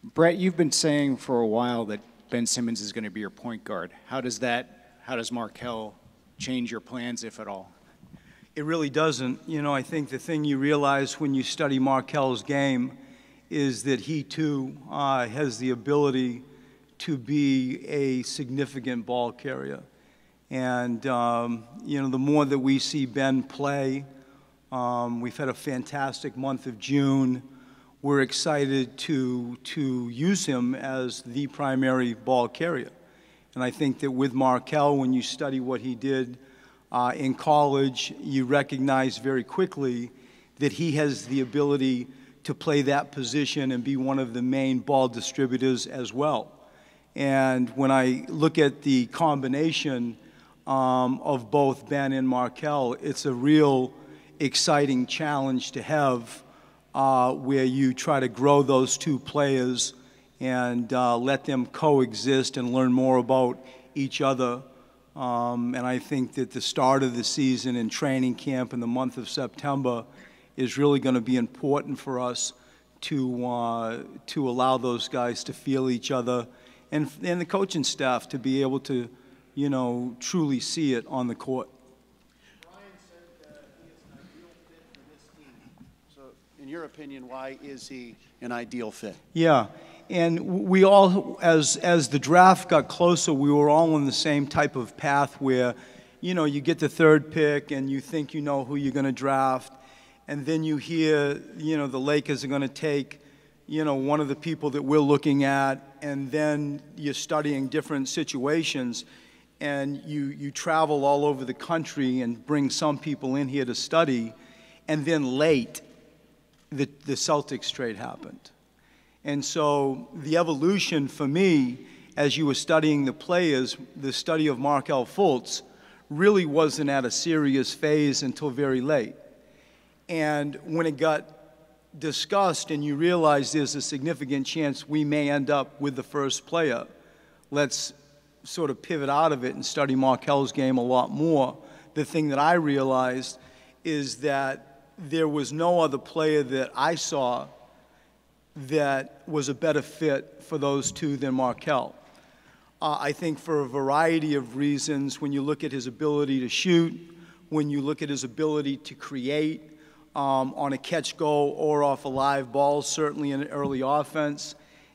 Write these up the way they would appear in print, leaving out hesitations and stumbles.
Brett, you've been saying for a while that Ben Simmons is going to be your point guard. How does Markelle change your plans, if at all? It really doesn't. You know, I think the thing you realize when you study Markelle's game is that he too has the ability to be a significant ball carrier. And, you know, the more that we see Ben play, we've had a fantastic month of June. We're excited to use him as the primary ball carrier. And I think that with Markelle, when you study what he did in college, you recognize very quickly that he has the ability to play that position and be one of the main ball distributors as well. And when I look at the combination of both Ben and Markelle, it's a real exciting challenge to have where you try to grow those two players and let them coexist and learn more about each other. And I think that the start of the season in training camp in the month of September is really going to be important for us to allow those guys to feel each other and the coaching staff to be able to, you know, truly see it on the court. Brian said that he is an ideal fit for this team. So, in your opinion, why is he an ideal fit? Yeah, and we all, as the draft got closer, we were all on the same type of path where, you know, you get the third pick and you think you know who you're going to draft, and then you hear, you know, the Lakers are going to take, you know, one of the people that we're looking at, and then you're studying different situations, and you travel all over the country and bring some people in here to study, and then late, the Celtics trade happened. And so the evolution for me, as you were studying the players, the study of Markelle Fultz really wasn't at a serious phase until very late. And when it got discussed and you realize there's a significant chance we may end up with the first player, let's sort of pivot out of it and study Markelle's game a lot more. The thing that I realized is that there was no other player that I saw that was a better fit for those two than Markelle. I think for a variety of reasons, when you look at his ability to shoot, when you look at his ability to create on a catch-go or off a live ball, certainly in an early offense,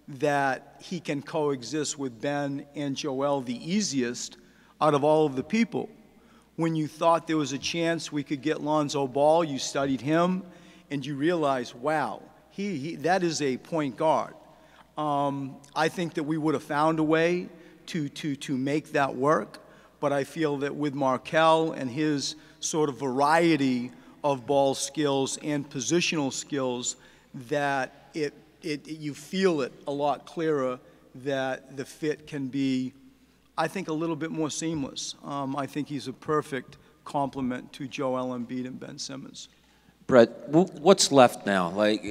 that he can coexist with Ben and Joel the easiest out of all of the people. When you thought there was a chance we could get Lonzo Ball, you studied him, and you realized, wow, that is a point guard. I think that we would have found a way to make that work, but I feel that with Markelle and his sort of variety of ball skills and positional skills, that you feel it a lot clearer that the fit can be, I think, a little bit more seamless. I think he's a perfect complement to Joel Embiid and Ben Simmons. Brett, what's left now? Like,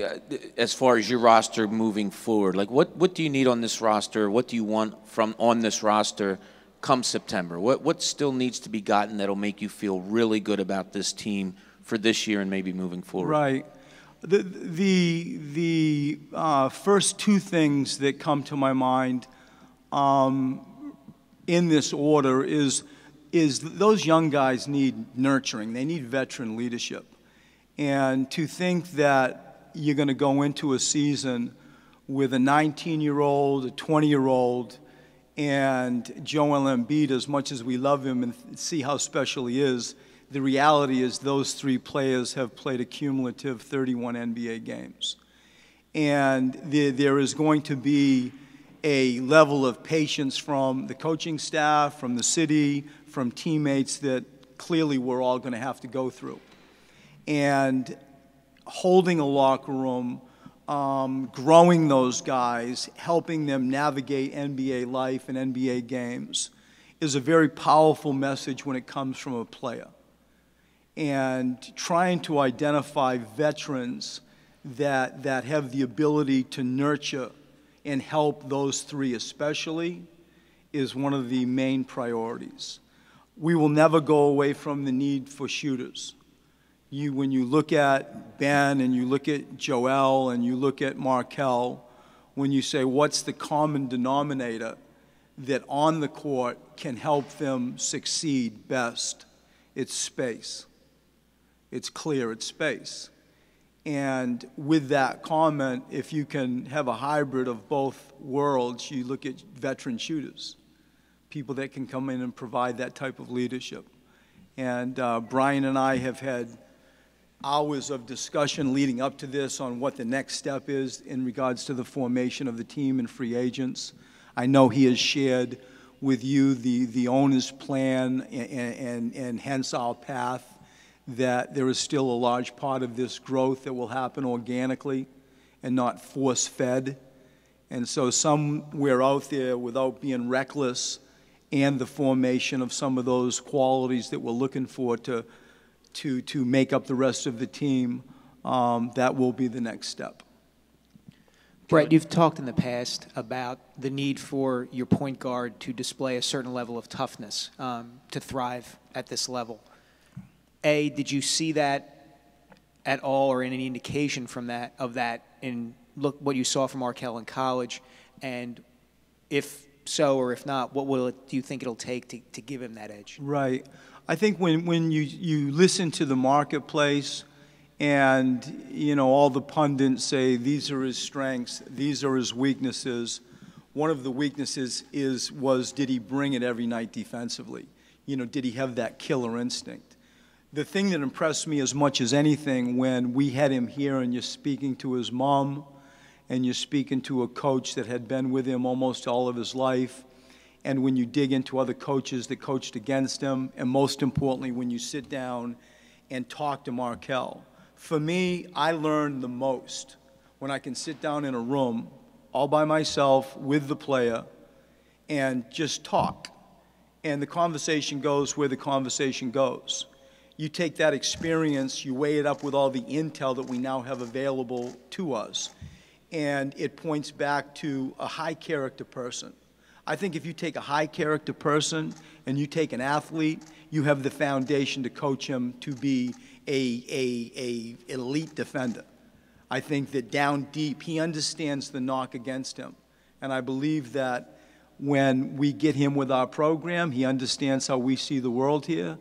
as far as your roster moving forward, like what do you need on this roster? What do you want from on this roster come September? What still needs to be gotten that'll make you feel really good about this team for this year and maybe moving forward? Right. The first two things that come to my mind in this order is those young guys need nurturing. They need veteran leadership. And to think that you're going to go into a season with a 19-year-old, a 20-year-old, and Joel Embiid, as much as we love him and see how special he is, the reality is those three players have played a cumulative 31 NBA games. And there is going to be a level of patience from the coaching staff, from the city, from teammates that clearly we're all going to have to go through. And holding a locker room, growing those guys, helping them navigate NBA life and NBA games is a very powerful message when it comes from a player. And trying to identify veterans that have the ability to nurture and help those three especially is one of the main priorities. We will never go away from the need for shooters. When you look at Ben and you look at Joel and you look at Markelle, when you say what's the common denominator that on the court can help them succeed best, it's space. It's clear, it's space. And with that comment, if you can have a hybrid of both worlds, you look at veteran shooters, people that can come in and provide that type of leadership. And Brian and I have had hours of discussion leading up to this on what the next step is in regards to the formation of the team and free agents. I know he has shared with you the owner's plan and hence our path, that there is still a large part of this growth that will happen organically and not force-fed. And so somewhere out there, without being reckless, and the formation of some of those qualities that we're looking for to make up the rest of the team, that will be the next step. Brett, you've talked in the past about the need for your point guard to display a certain level of toughness to thrive at this level. Did you see that at all, or any indication from that in what you saw from Markelle in college? And if so, or if not, what do you think it'll take to give him that edge? Right. I think when you listen to the marketplace and, you know, all the pundits say these are his strengths, these are his weaknesses, one of the weaknesses was did he bring it every night defensively? You know, did he have that killer instinct? The thing that impressed me as much as anything when we had him here and you're speaking to his mom and you're speaking to a coach that had been with him almost all of his life, and when you dig into other coaches that coached against him, and most importantly, when you sit down and talk to Markelle. For me, I learned the most when I can sit down in a room all by myself with the player and just talk. And the conversation goes where the conversation goes. You take that experience, you weigh it up with all the intel that we now have available to us, and it points back to a high-character person. I think if you take a high-character person and you take an athlete, you have the foundation to coach him to be a elite defender. I think that down deep, he understands the knock against him. And I believe that when we get him with our program, he understands how we see the world here,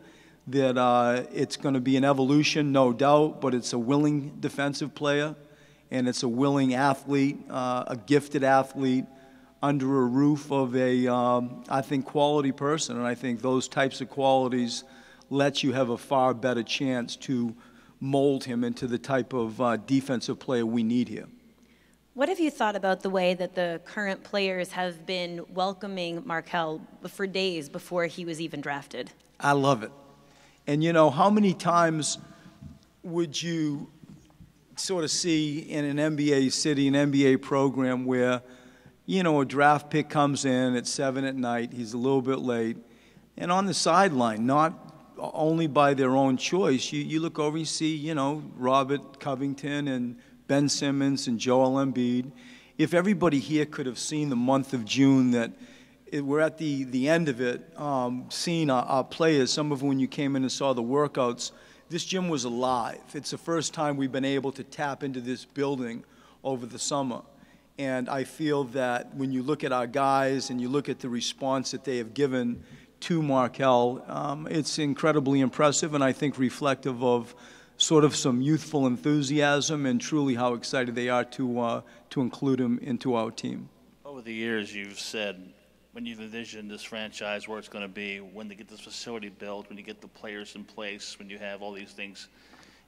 that it's going to be an evolution, no doubt, but it's a willing defensive player, and it's a willing athlete, a gifted athlete, under a roof of a, I think, quality person. And I think those types of qualities let you have a far better chance to mold him into the type of defensive player we need here. What have you thought about the way that the current players have been welcoming Markelle for days before he was even drafted? I love it. And, you know, how many times would you sort of see in an NBA city, an NBA program where, you know, a draft pick comes in at 7 at night, he's a little bit late, and on the sideline, not only by their own choice, you look over, you see, you know, Robert Covington and Ben Simmons and Joel Embiid. If everybody here could have seen the month of June that we're at the end of it, seeing our players, some of when you came in and saw the workouts, this gym was alive. It's the first time we've been able to tap into this building over the summer. And I feel that when you look at our guys and you look at the response that they have given to Markelle, it's incredibly impressive and I think reflective of sort of some youthful enthusiasm and truly how excited they are to include him into our team. Over the years, you've said when you've envisioned this franchise, where it's going to be, when they get this facility built, when you get the players in place, when you have all these things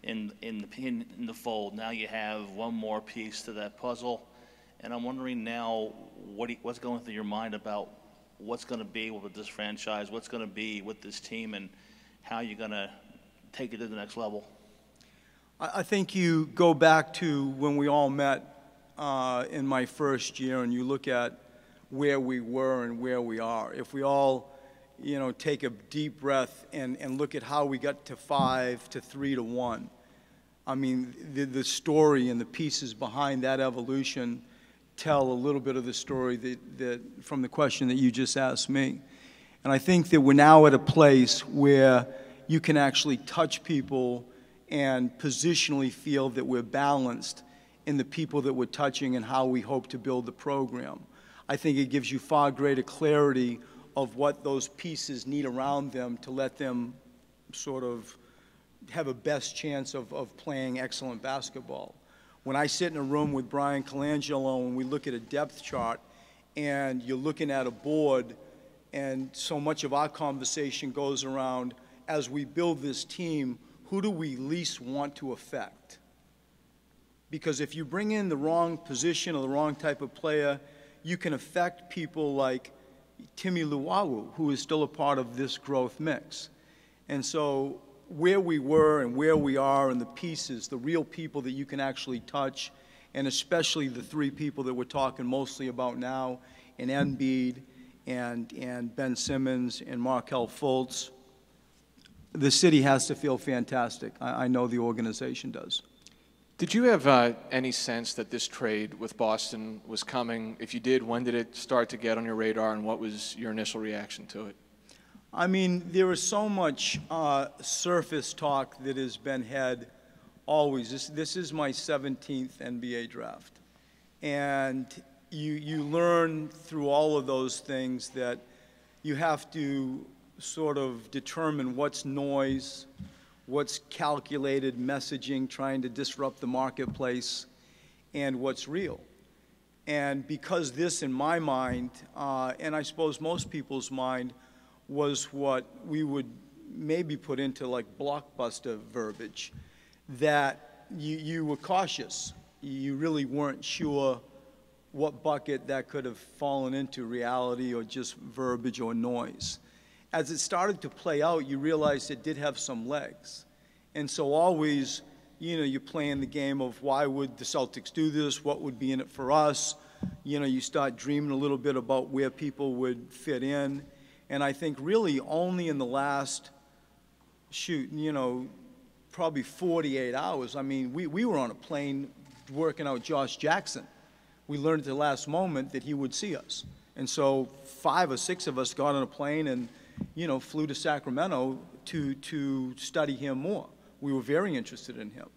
in the fold, now you have one more piece to that puzzle. And I'm wondering now what's going through your mind about what's going to be with this franchise, what's going to be with this team, and how you're going to take it to the next level. I think you go back to when we all met in my first year and you look at where we were and where we are. If we all, you know, take a deep breath and look at how we got to 5 to 3 to 1, I mean, the story and the pieces behind that evolution tell a little bit of the story that from the question that you just asked me. And I think that we're now at a place where you can actually touch people and positionally feel that we're balanced in the people that we're touching and how we hope to build the program. I think it gives you far greater clarity of what those pieces need around them to let them sort of have a best chance of playing excellent basketball. When I sit in a room with Brian Colangelo and we look at a depth chart and you're looking at a board, and so much of our conversation goes around, as we build this team, who do we least want to affect? Because if you bring in the wrong position or the wrong type of player, you can affect people like Timi Luwawu, who is still a part of this growth mix. And so where we were and where we are and the pieces, the real people that you can actually touch, and especially the three people that we're talking mostly about now, in Embiid and Ben Simmons and Markelle Fultz, the city has to feel fantastic. I know the organization does. Did you have any sense that this trade with Boston was coming? If you did, when did it start to get on your radar, and what was your initial reaction to it? I mean, there is so much surface talk that has been had always. This is my 17th NBA draft. And you learn through all of those things that you have to sort of determine what's noise, what's calculated messaging trying to disrupt the marketplace, and what's real. And because this, in my mind, and I suppose most people's mind, was what we would maybe put into like blockbuster verbiage, that you were cautious. You really weren't sure what bucket that could have fallen into, reality or just verbiage or noise. As it started to play out, you realized it did have some legs. And so always, you know, you're playing the game of why would the Celtics do this? What would be in it for us? You know, you start dreaming a little bit about where people would fit in. And I think really only in the last, probably 48 hours, I mean, we were on a plane working out Josh Jackson. We learned at the last moment that he would see us. And so 5 or 6 of us got on a plane and, flew to Sacramento to study him more. We were very interested in him.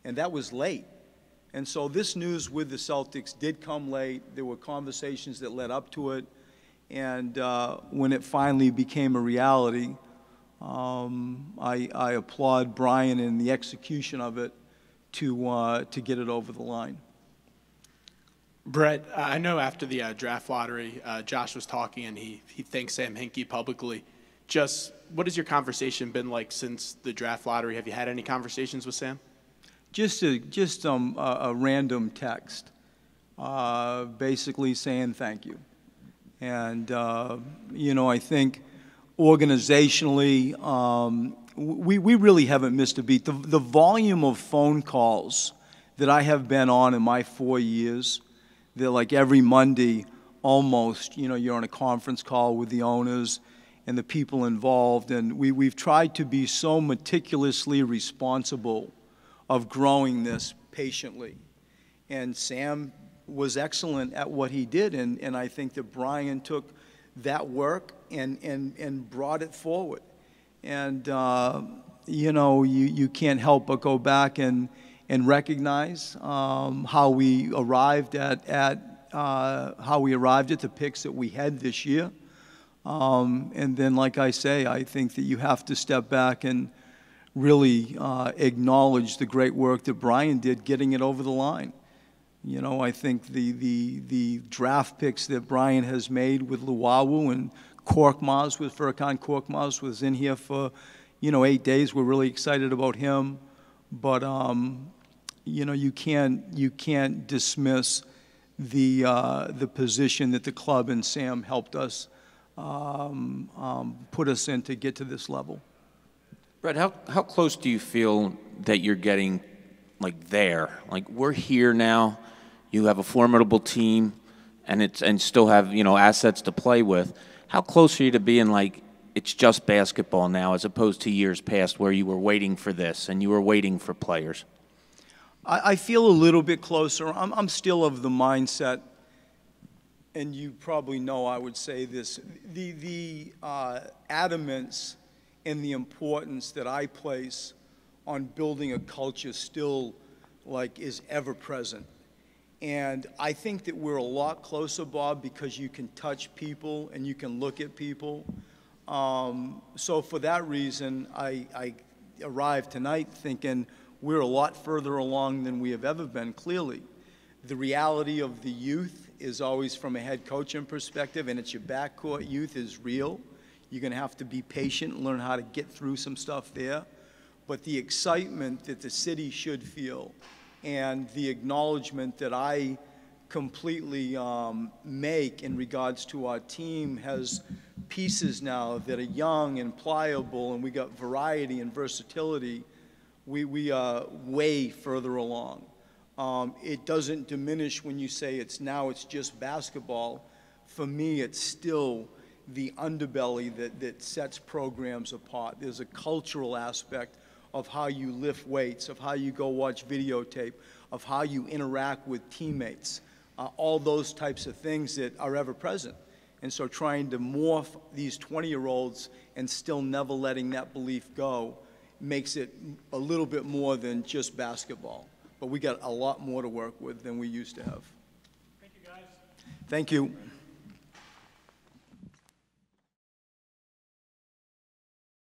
And that was late. And so this news with the Celtics did come late. There were conversations that led up to it. And when it finally became a reality, I applaud Brian in the execution of it to get it over the line. Brett, I know after the draft lottery, Josh was talking and he thanked Sam Hinkie publicly. Just what has your conversation been like since the draft lottery? Have you had any conversations with Sam? Just a random text, basically saying thank you. And, I think organizationally, we really haven't missed a beat. The volume of phone calls that I have been on in my 4 years, they're like every Monday almost, you're on a conference call with the owners and the people involved. And we've tried to be so meticulously responsible of growing this patiently. And Sam was excellent at what he did, and I think that Brian took that work and brought it forward. And, you can't help but go back and recognize how we arrived at the picks that we had this year. And then, like I say, I think that you have to step back and really acknowledge the great work that Brian did getting it over the line. I think the draft picks that Brian has made with Luwawu and Korkmaz, with Furkan Korkmaz, was in here for, 8 days. We're really excited about him. But, you can't dismiss the position that the club and Sam helped us put us in to get to this level. Brett, how close do you feel that you're getting, there? We're here now. You have a formidable team, and still have assets to play with. How close are you to being it's just basketball now, as opposed to years past where you were waiting for this and you were waiting for players? I feel a little bit closer. I'm still of the mindset, and you probably know I would say this, the adamance and the importance that I place on building a culture still like, is ever present. And I think that we're a lot closer, Bob, because you can touch people and you can look at people. So for that reason, I arrived tonight thinking we're a lot further along than we have ever been, clearly. The reality of the youth is always from a head coaching perspective, and it's your backcourt youth is real. You're going to have to be patient and learn how to get through some stuff there. But the excitement that the city should feel and the acknowledgement that I completely make in regards to our team has pieces now that are young and pliable, and we got variety and versatility. We are way further along. It doesn't diminish when you say it's just basketball. For me, it's still the underbelly that sets programs apart. There's a cultural aspect of how you lift weights, of how you go watch videotape, of how you interact with teammates, all those types of things that are ever present. And so trying to morph these 20-year-olds and still never letting that belief go makes it a little bit more than just basketball. But we got a lot more to work with than we used to have. Thank you, guys. Thank you.